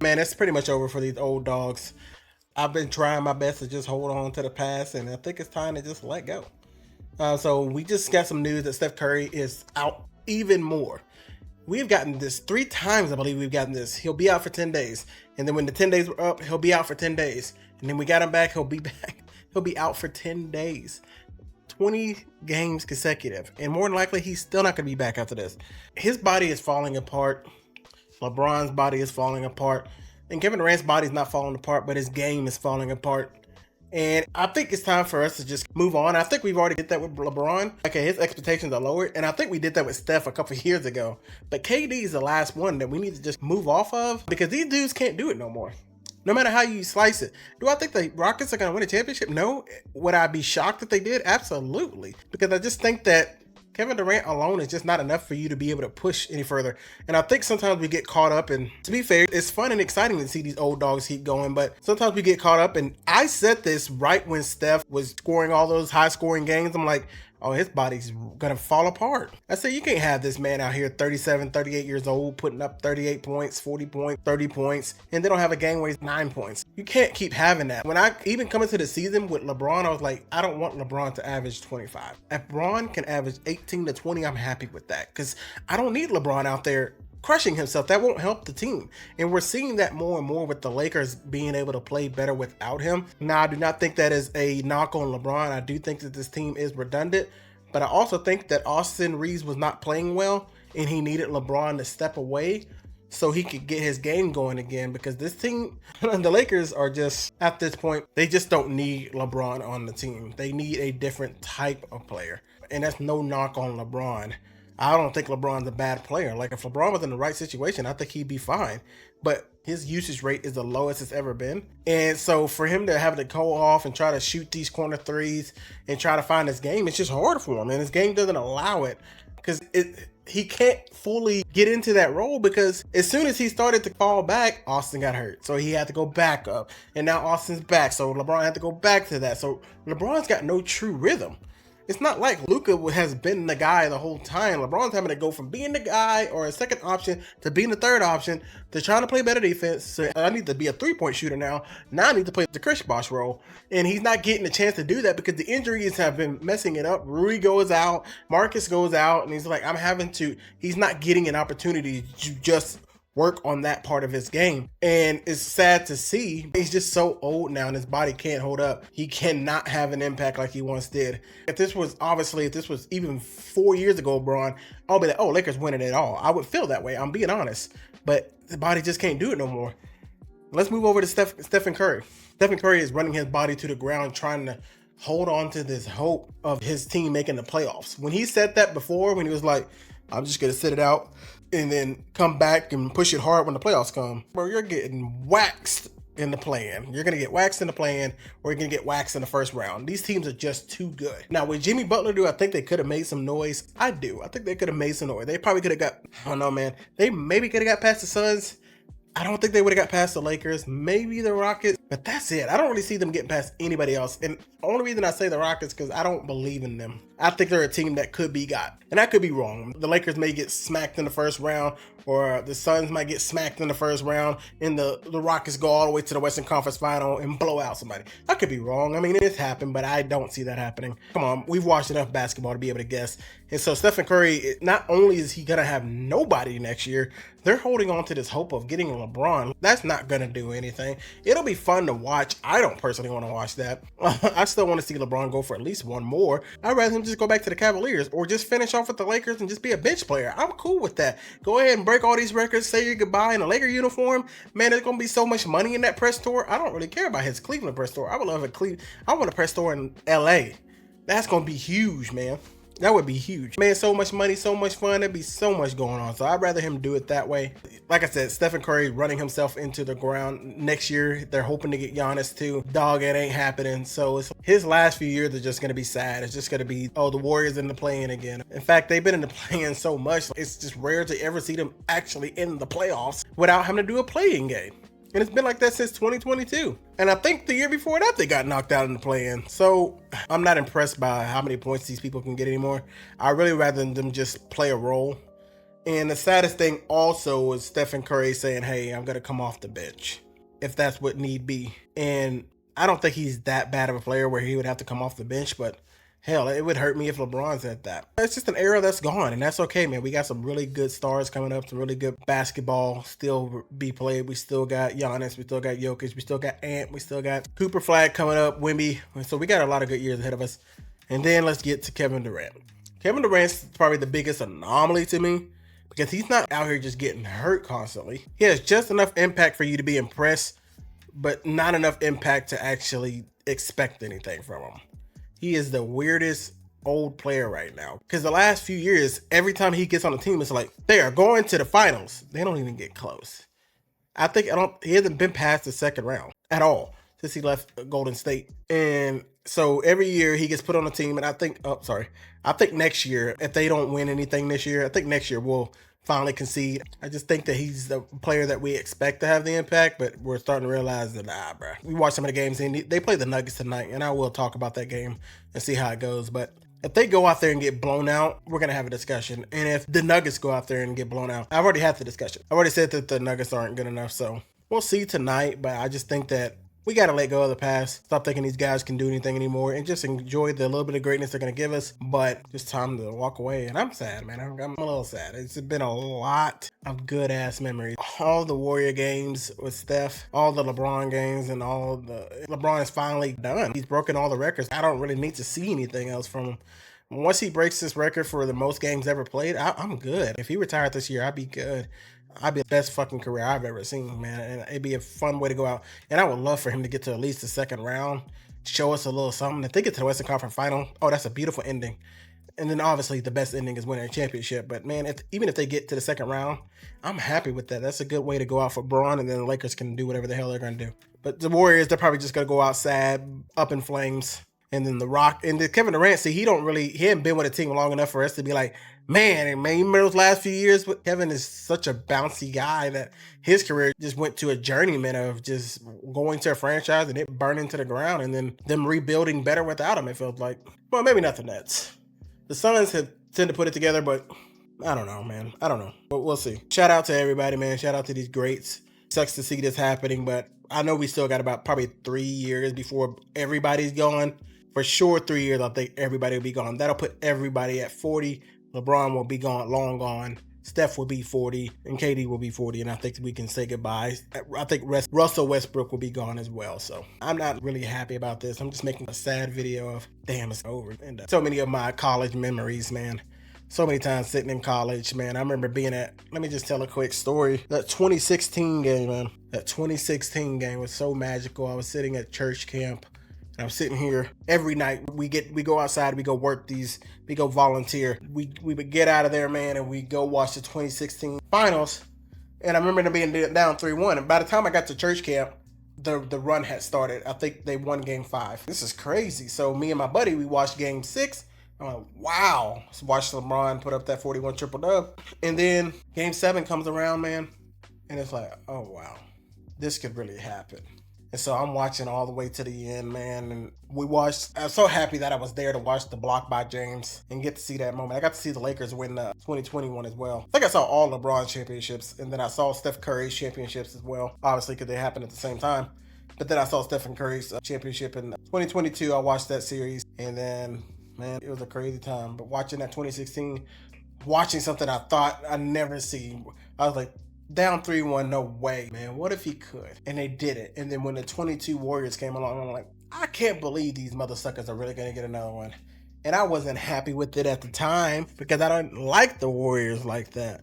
Man, it's pretty much over for these old dogs. I've been trying my best to just hold on to the past, and I think it's time to just let go. So we just got some news that Steph Curry is out even more. We've gotten this 3 times, I believe we've gotten this. He'll be out for 10 days. And then when the 10 days were up, he'll be out for 10 days. And then we got him back, he'll be back. He'll be out for 10 days. 20 games consecutive. And more than likely, he's still not going to be back after this. His body is falling apart. LeBron's body is falling apart. And Kevin Durant's body is not falling apart, but his game is falling apart. And I think it's time for us to just move on. I think we've already did that with LeBron. Okay, his expectations are lowered. And I think we did that with Steph a couple years ago. But KD is the last one that we need to just move off of because these dudes can't do it no more. No matter how you slice it. Do I think the Rockets are going to win a championship? No. Would I be shocked if they did? Absolutely. Because I just think that Kevin Durant alone is just not enough for you to be able to push any further. And I think sometimes we get caught up, and to be fair, it's fun and exciting to see these old dogs keep going, but sometimes we get caught up, and I said this right when Steph was scoring all those high scoring games. I'm like, oh, his body's gonna fall apart. I said, you can't have this man out here 37, 38 years old, putting up 38 points, 40 points, 30 points, and they don't have a game where he's 9 points. You can't keep having that. When I even come into the season with LeBron, I was like, I don't want LeBron to average 25. If LeBron can average 18 to 20, I'm happy with that because I don't need LeBron out there crushing himself. That won't help the team. And we're seeing that more and more with the Lakers being able to play better without him. Now, I do not think that is a knock on LeBron. I do think that this team is redundant, but I also think that Austin Reeves was not playing well and he needed LeBron to step away so he could get his game going again because this team, the Lakers are just, at this point, they just don't need LeBron on the team. They need a different type of player. And that's no knock on LeBron. I don't think LeBron's a bad player. Like, if LeBron was in the right situation, I think he'd be fine. But his usage rate is the lowest it's ever been. And so for him to have to go off and try to shoot these corner threes and try to find his game, it's just hard for him. And his game doesn't allow it because he can't fully get into that role because as soon as he started to fall back, Austin got hurt. So he had to go back up. And now Austin's back. So LeBron had to go back to that. So LeBron's got no true rhythm. It's not like Luka has been the guy the whole time. LeBron's having to go from being the guy or a second option to being the third option to trying to play better defense. So I need to be a three-point shooter now. Now I need to play the Chris Bosh role. And he's not getting a chance to do that because the injuries have been messing it up. Rui goes out. Marcus goes out. And he's like, he's not getting an opportunity to just work on that part of his game. And it's sad to see. He's just so old now and his body can't hold up. He cannot have an impact like he once did. If this was even 4 years ago, Braun, I'll be like, oh, Lakers winning it all. I would feel that way. I'm being honest. But the body just can't do it no more. Let's move over to Stephen Curry. Stephen Curry is running his body to the ground trying to hold on to this hope of his team making the playoffs. When he said that before, when he was like, I'm just going to sit it out and then come back and push it hard when the playoffs come. Bro, you're getting waxed in the play-in. You're going to get waxed in the play-in or you're going to get waxed in the first round. These teams are just too good. Now, with Jimmy Butler do I think they could have made some noise? I do. I think they could have made some noise. They probably could have I don't know, man. They maybe could have got past the Suns. I don't think they would have got past the Lakers, maybe the Rockets, but that's it. I don't really see them getting past anybody else. And the only reason I say the Rockets because I don't believe in them. I think they're a team that could be got. And I could be wrong. The Lakers may get smacked in the first round, or the Suns might get smacked in the first round, and the Rockets go all the way to the Western Conference Final and blow out somebody. I could be wrong. I mean, it's happened, but I don't see that happening. Come on, we've watched enough basketball to be able to guess. And so Stephen Curry, not only is he going to have nobody next year, they're holding on to this hope of getting LeBron. That's not going to do anything. It'll be fun to watch. I don't personally want to watch that. I still want to see LeBron go for at least one more. I'd rather him just go back to the Cavaliers or just finish off with the Lakers and just be a bench player. I'm cool with that. Go ahead and break all these records, say your goodbye in a Laker uniform. Man, there's going to be so much money in that press tour. I don't really care about his Cleveland press tour. I would love I want a press tour in LA. That's going to be huge, man. That would be huge. Man, so much money, so much fun. There'd be so much going on. So I'd rather him do it that way. Like I said, Stephen Curry running himself into the ground next year. They're hoping to get Giannis too. Dog, it ain't happening. So his last few years are just going to be sad. It's just going to be, oh, the Warriors in the play-in again. In fact, they've been in the play-in so much. It's just rare to ever see them actually in the playoffs without having to do a play-in game. And it's been like that since 2022. And I think the year before that, they got knocked out in the play-in. So I'm not impressed by how many points these people can get anymore. I really rather them just play a role And the saddest thing also was Stephen Curry saying, hey, I'm going to come off the bench if that's what need be. And I don't think he's that bad of a player where he would have to come off the bench, but hell, it would hurt me if LeBron said that. It's just an era that's gone, and that's okay, man. We got some really good stars coming up, some really good basketball still be played. We still got Giannis, we still got Jokic, we still got Ant, we still got Cooper Flag coming up, Wemby. So we got a lot of good years ahead of us. And then let's get to Kevin Durant. Kevin Durant's probably the biggest anomaly to me because he's not out here just getting hurt constantly. He has just enough impact for you to be impressed, but not enough impact to actually expect anything from him. He is the weirdest old player right now because the last few years, every time he gets on the team, it's like they are going to the finals. They don't even get close. He hasn't been past the second round at all since he left Golden State. And so every year he gets put on the team, and I think next year, if they don't win anything this year, I think next year we'll finally concede. I just think that he's the player that we expect to have the impact, but we're starting to realize that, nah, bro. We watched some of the games, and they play the Nuggets tonight, and I will talk about that game and see how it goes. But if they go out there and get blown out, we're going to have a discussion. And if the Nuggets go out there and get blown out, I've already had the discussion. I've already said that the Nuggets aren't good enough, so we'll see tonight, but I just think that we got to let go of the past. Stop thinking these guys can do anything anymore and just enjoy the little bit of greatness they're going to give us. But just time to walk away. And I'm sad, man. I'm a little sad. It's been a lot of good ass memories. All the Warrior games with Steph, all the LeBron games, and LeBron is finally done. He's broken all the records. I don't really need to see anything else from him. Once he breaks this record for the most games ever played, I'm good. If he retired this year, I'd be good. I'd be the best fucking career I've ever seen, man. And it'd be a fun way to go out. And I would love for him to get to at least the second round, show us a little something. If they get to the Western Conference Final, oh, that's a beautiful ending. And then obviously the best ending is winning a championship. But man, even if they get to the second round, I'm happy with that. That's a good way to go out for Braun, and then the Lakers can do whatever the hell they're going to do. But the Warriors, they're probably just going to go out sad, up in flames. And then the Kevin Durant, see, he hadn't been with a team long enough for us to be like, man, you remember those last few years? But Kevin is such a bouncy guy that his career just went to a journeyman of just going to a franchise and it burning to the ground and then them rebuilding better without him, it felt like. Well, maybe not the Nets. The Suns have tend to put it together, but I don't know, man. I don't know. But we'll see. Shout out to everybody, man. Shout out to these greats. Sucks to see this happening, but I know we still got about probably 3 years before everybody's gone. For sure, 3 years, I think everybody will be gone. That'll put everybody at 40. LeBron will be gone, long gone. Steph will be 40, and KD will be 40, and I think we can say goodbye. I think Russell Westbrook will be gone as well, so I'm not really happy about this. I'm just making a sad video of, damn, it's over. And so many of my college memories, man. So many times sitting in college, man. I remember being let me just tell a quick story. That 2016 game, man. That 2016 game was so magical. I was sitting at church camp. I'm sitting here every night. We go outside, we go work we go volunteer. We would get out of there, man, and we go watch the 2016 finals. And I remember them being down 3-1. And by the time I got to church camp, the run had started. I think they won game 5. This is crazy. So me and my buddy, we watched game 6. I'm like, wow. So watched LeBron put up that 41 triple dub. And then game 7 comes around, man. And it's like, oh, wow. This could really happen. And so I'm watching all the way to the end, man. And I'm so happy that I was there to watch the block by James and get to see that moment. I got to see the Lakers win 2021 as well. I think I saw all LeBron's championships, and then I saw Steph Curry's championships as well, obviously because they happened at the same time. But then I saw Stephen Curry's championship in 2022. I watched that series, and then, man, it was a crazy time. But watching that 2016, watching something I thought I'd never see, I was like, down 3-1, no way, man. What if he could? And they did it. And then when the 22 Warriors came along, I'm like, I can't believe these mother suckers are really going to get another one. And I wasn't happy with it at the time because I don't like the Warriors like that.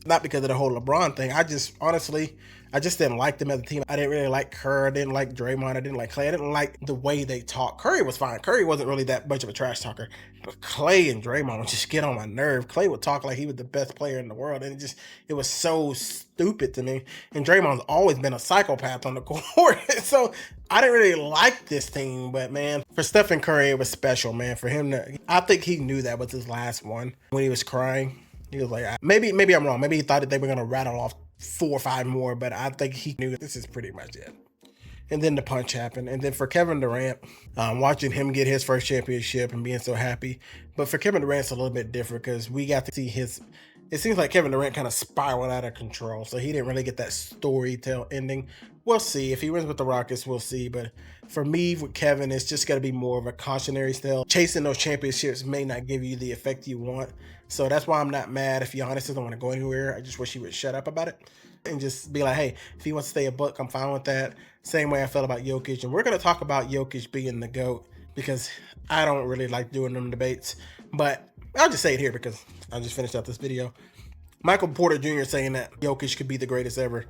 Not because of the whole LeBron thing. I just didn't like them as a team. I didn't really like Kerr. I didn't like Draymond. I didn't like Clay. I didn't like the way they talk. Curry was fine. Curry wasn't really that much of a trash talker. But Clay and Draymond would just get on my nerve. Clay would talk like he was the best player in the world. And it was so stupid to me. And Draymond's always been a psychopath on the court. So I didn't really like this team. But, man, for Stephen Curry, it was special, man. For him I think he knew that was his last one when he was crying. He was like, maybe I'm wrong. Maybe he thought that they were going to rattle off 4 or 5 more, but I think he knew this is pretty much it. And then the punch happened. And then for Kevin Durant, watching him get his first championship and being so happy. But for Kevin Durant, it's a little bit different because we got to see his it seems like Kevin Durant kind of spiraled out of control, so he didn't really get that storytell ending. We'll see. If he wins with the Rockets, we'll see. But for me, with Kevin, it's just going to be more of a cautionary tale. Chasing those championships may not give you the effect you want. So that's why I'm not mad if Giannis doesn't want to go anywhere. I just wish he would shut up about it and just be like, hey, if he wants to stay a Buck, I'm fine with that. Same way I felt about Jokic. And we're going to talk about Jokic being the GOAT because I don't really like doing them debates. But I'll just say it here because I just finished out this video. Michael Porter Jr. saying that Jokic could be the greatest ever.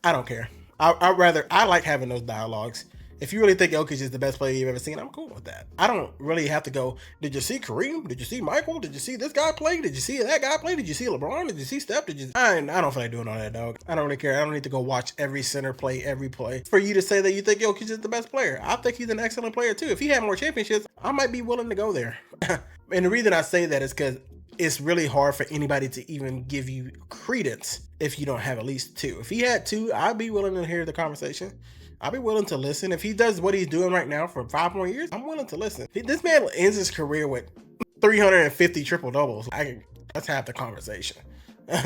I don't care. I like having those dialogues. If you really think Jokic is the best player you've ever seen, I'm cool with that. I don't really have to go, did you see Kareem? Did you see Michael? Did you see this guy play? Did you see that guy play? Did you see LeBron? Did you see Steph? I don't feel like doing all that, dog. I don't really care. I don't need to go watch every center play every play for you to say that you think Jokic is the best player. I think he's an excellent player too. If he had more championships, I might be willing to go there. And the reason I say that is because it's really hard for anybody to even give you credence if you don't have at least two. If he had two, I'd be willing to hear the conversation. I'd be willing to listen. If he does what he's doing right now for 5 more years, I'm willing to listen. This man ends his career with 350 triple doubles. Let's have the conversation.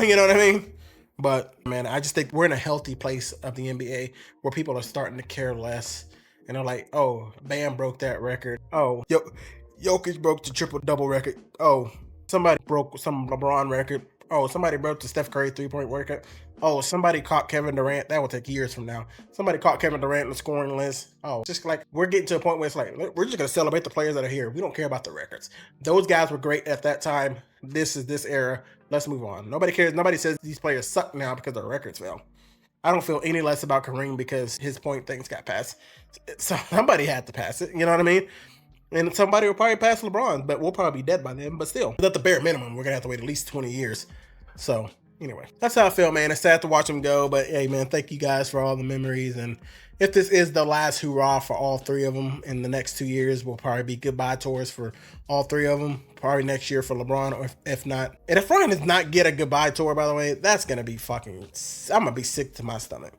You know what I mean? But man, I just think we're in a healthy place of the NBA where people are starting to care less. And they're like, oh, Bam broke that record. Oh, Jokic broke the triple double record. Oh, somebody broke some LeBron record. Oh, somebody broke the Steph Curry 3-point record. Oh, somebody caught Kevin Durant. That will take years from now. Somebody caught Kevin Durant in the scoring list. Oh, just like we're getting to a point where it's like, we're just going to celebrate the players that are here. We don't care about the records. Those guys were great at that time. This is this era. Let's move on. Nobody cares. Nobody says these players suck now because their records fell. I don't feel any less about Kareem because his point things got passed. So somebody had to pass it. You know what I mean? And somebody will probably pass LeBron, but we'll probably be dead by then. But still, at the bare minimum, we're going to have to wait at least 20 years. So anyway, that's how I feel, man. It's sad to watch him go. But hey, man, thank you guys for all the memories. And if this is the last hurrah for all three of them in the next 2 years, will probably be goodbye tours for all three of them. Probably next year for LeBron, or if not. And if LeBron does not get a goodbye tour, by the way, that's going to be fucking, I'm going to be sick to my stomach.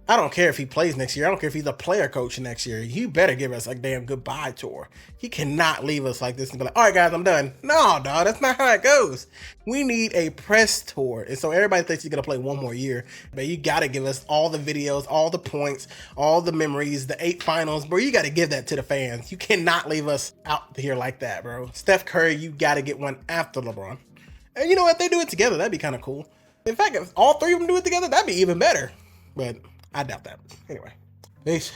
I don't care if he plays next year. I don't care if he's a player coach next year. You better give us a damn goodbye tour. He cannot leave us like this and be like, all right, guys, I'm done. No, dog, that's not how it goes. We need a press tour. And so everybody thinks he's going to play one more year. But you got to give us all the videos, all the points, all the memories, the 8 finals. Bro, you got to give that to the fans. You cannot leave us out here like that, bro. Steph Curry, you got to get one after LeBron. And you know what? They do it together. That'd be kind of cool. In fact, if all three of them do it together, that'd be even better. But I doubt that. Anyway, peace.